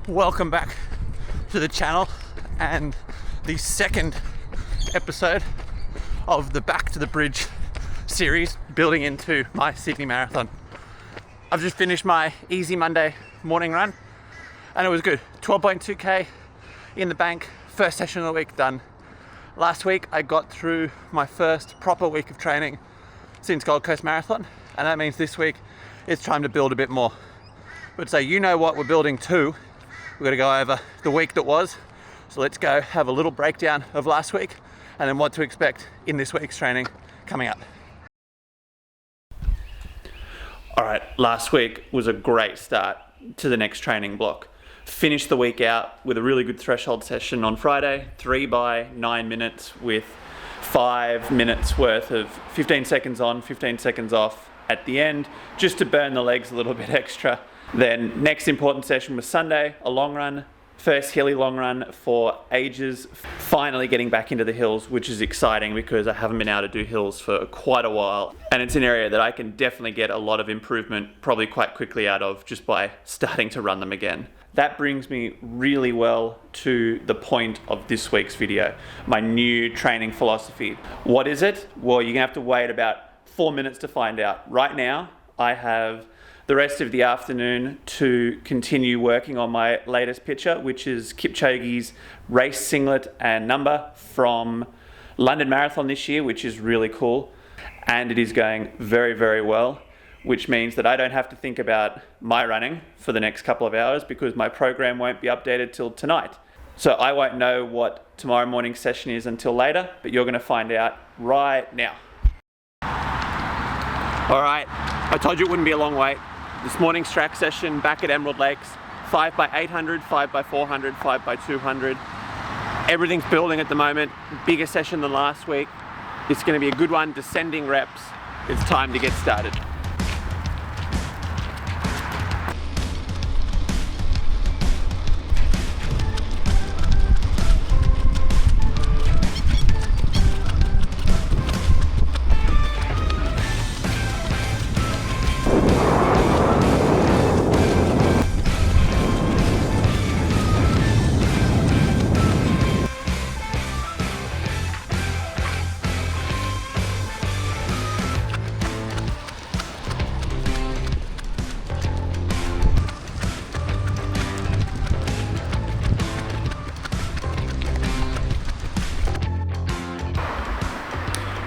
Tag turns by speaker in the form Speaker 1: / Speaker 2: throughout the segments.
Speaker 1: Welcome back to the channel and the second episode of the Back to the Bridge series, building into my Sydney Marathon. I've just finished my easy Monday morning run and it was good. 12.2k in the bank, first session of the week done. Last week I got through my first proper week of training since Gold Coast Marathon, and that means this week it's time to build a bit more. But so you know what we're building to. We're going to go over the week that was. So let's go have a little breakdown of last week and then what to expect in this week's training coming up. All right, last week was a great start to the next training block. Finished the week out with a really good threshold session on Friday, 3 by 9 minutes with 5 minutes worth of 15 seconds on, 15 seconds off at the end, just to burn the legs a little bit extra. Then next important session was Sunday, a long run, first hilly long run for ages. Finally getting back into the hills, which is exciting because I haven't been able to do hills for quite a while. And it's an area that I can definitely get a lot of improvement probably quite quickly out of just by starting to run them again. That brings me really well to the point of this week's video, my new training philosophy. What is it? Well, you're gonna have to wait about 4 minutes to find out. Right now, I have the rest of the afternoon to continue working on my latest picture, which is Kipchoge's race singlet and number from London Marathon this year, which is really cool. And it is going very, very well, which means that I don't have to think about my running for the next couple of hours because my program won't be updated till tonight. So I won't know what tomorrow morning's session is until later, but you're gonna find out right now. All right, I told you it wouldn't be a long wait. This morning's track session back at Emerald Lakes, 5 by 800, 5 by 400, 5 by 200. Everything's building at the moment, bigger session than last week. It's gonna be a good one, descending reps. It's time to get started.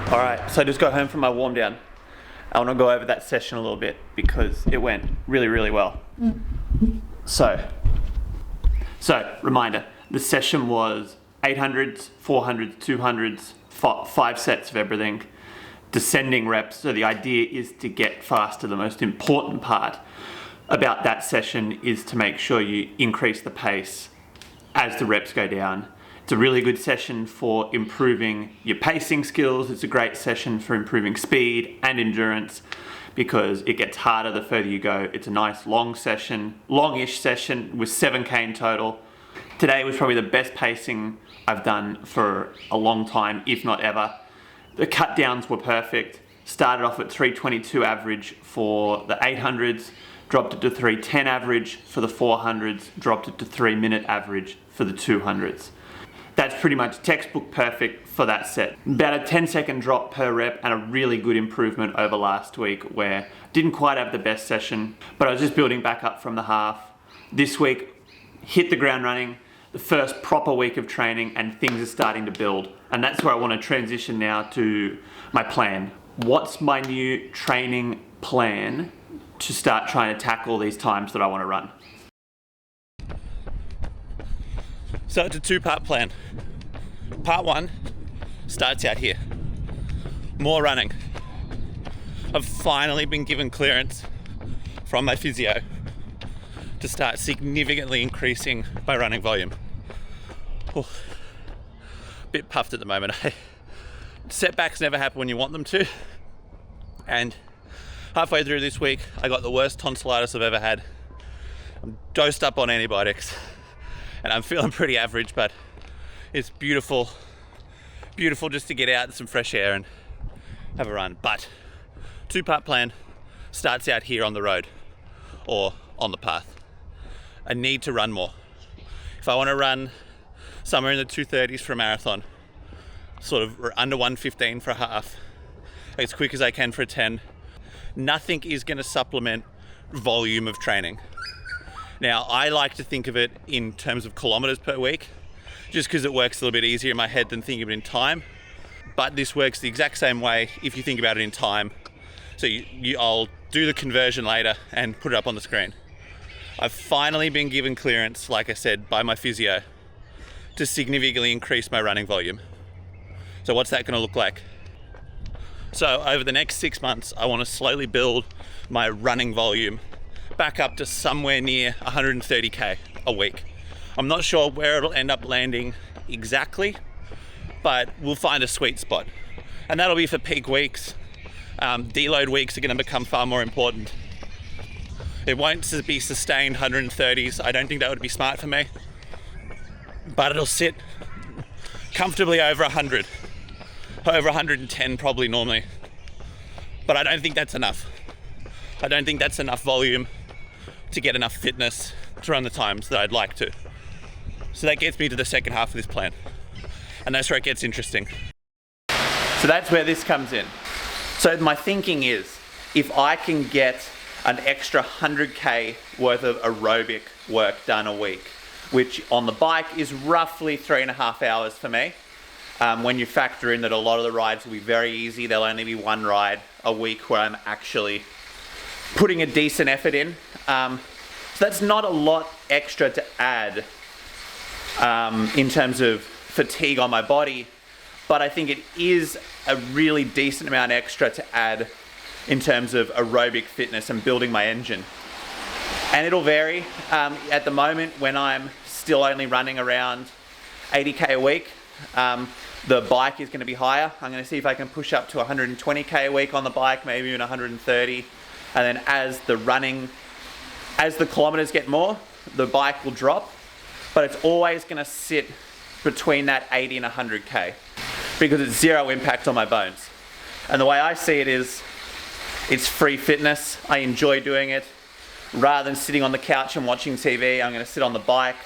Speaker 1: All right, so I just got home from my warm down. I want to go over that session a little bit because it went really, really well. So reminder, the session was 800s, 400s, 200s, 5 sets of everything, descending reps. So the idea is to get faster. The most important part about that session is to make sure you increase the pace as the reps go down. It's a really good session for improving your pacing skills. It's a great session for improving speed and endurance because it gets harder the further you go. It's a nice long session, longish session with 7k in total. Today was probably the best pacing I've done for a long time, if not ever. The cut downs were perfect. Started off at 322 average for the 800s, dropped it to 310 average for the 400s, dropped it to 3 minute average for the 200s. That's pretty much textbook perfect for that set. About a 10-second drop per rep and a really good improvement over last week where didn't quite have the best session, but I was just building back up from the half. This week, hit the ground running, the first proper week of training, and things are starting to build. And that's where I want to transition now to my plan. What's my new training plan to start trying to tackle these times that I want to run? So it's a two-part plan. Part one starts out here. More running. I've finally been given clearance from my physio to start significantly increasing my running volume. Oh, bit puffed at the moment. Setbacks never happen when you want them to. And halfway through this week, I got the worst tonsillitis I've ever had. I'm dosed up on antibiotics. And I'm feeling pretty average, but it's beautiful just to get out in some fresh air and have a run. But two-part plan starts out here on the road or on the path. I need to run more. If I want to run somewhere in the 2:30s for a marathon, sort of under 1:15 for a half, as quick as I can for a 10, nothing is going to supplement volume of training. Now, I like to think of it in terms of kilometers per week, just because it works a little bit easier in my head than thinking of it in time. But this works the exact same way if you think about it in time. So I'll do the conversion later and put it up on the screen. I've finally been given clearance, like I said, by my physio to significantly increase my running volume. So what's that going to look like? So over the next 6 months, I want to slowly build my running volume back up to somewhere near 130k a week. I'm not sure where it'll end up landing exactly, but we'll find a sweet spot. And that'll be for peak weeks. Deload weeks are going to become far more important. It won't be sustained 130s. I don't think that would be smart for me. But it'll sit comfortably over 100. Over 110 probably normally. But I don't think that's enough. I don't think that's enough volume to get enough fitness to run the times that I'd like to. So that gets me to the second half of this plan. And that's where it gets interesting. So that's where this comes in. So my thinking is, if I can get an extra 100k worth of aerobic work done a week, which on the bike is roughly 3.5 hours for me, when you factor in that a lot of the rides will be very easy, there'll only be one ride a week where I'm actually putting a decent effort in. So that's not a lot extra to add in terms of fatigue on my body, but I think it is a really decent amount extra to add in terms of aerobic fitness and building my engine. And it'll vary. At the moment, when I'm still only running around 80k a week, the bike is going to be higher. I'm going to see if I can push up to 120k a week on the bike, maybe even 130. And then as the kilometers get more, the bike will drop, but it's always going to sit between that 80 and 100k because it's zero impact on my bones. And the way I see it is, it's free fitness. I enjoy doing it. Rather than sitting on the couch and watching TV, I'm going to sit on the bike.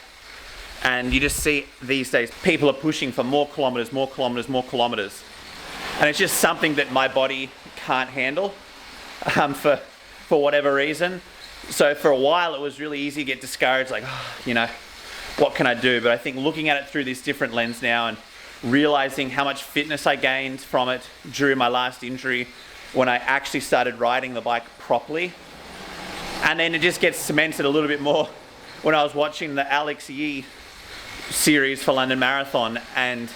Speaker 1: And you just see these days, people are pushing for more kilometers, more kilometers, more kilometers. And it's just something that my body can't handle for whatever reason. So for a while, it was really easy to get discouraged, like, what can I do? But I think looking at it through this different lens now and realizing how much fitness I gained from it during my last injury when I actually started riding the bike properly. And then it just gets cemented a little bit more when I was watching the Alex Yee series for London Marathon, and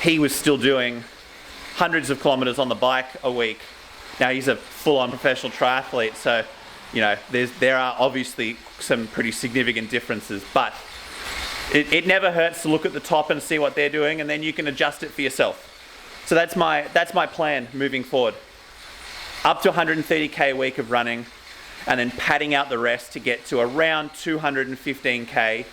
Speaker 1: he was still doing hundreds of kilometers on the bike a week. Now he's a full-on professional triathlete, so there are obviously some pretty significant differences, but it never hurts to look at the top and see what they're doing, and then you can adjust it for yourself. So that's my plan moving forward. Up to 130k a week of running, and then padding out the rest to get to around 215k,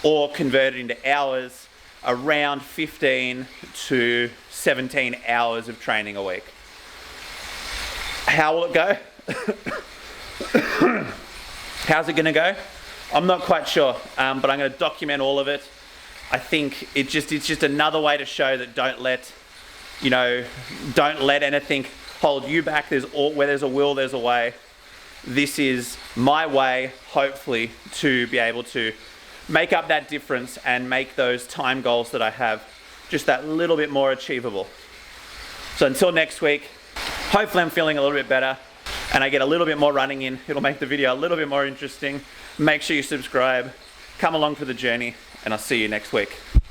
Speaker 1: or converted into hours, around 15 to 17 hours of training a week. How will it go? How's it going to go? I'm not quite sure, but I'm going to document all of it. I think it's just another way to show that don't let anything hold you back. Where there's a will, there's a way. This is my way, hopefully, to be able to make up that difference and make those time goals that I have just that little bit more achievable. So until next week, hopefully I'm feeling a little bit better and I get a little bit more running in. It'll make the video a little bit more interesting. Make sure you subscribe, come along for the journey, and I'll see you next week.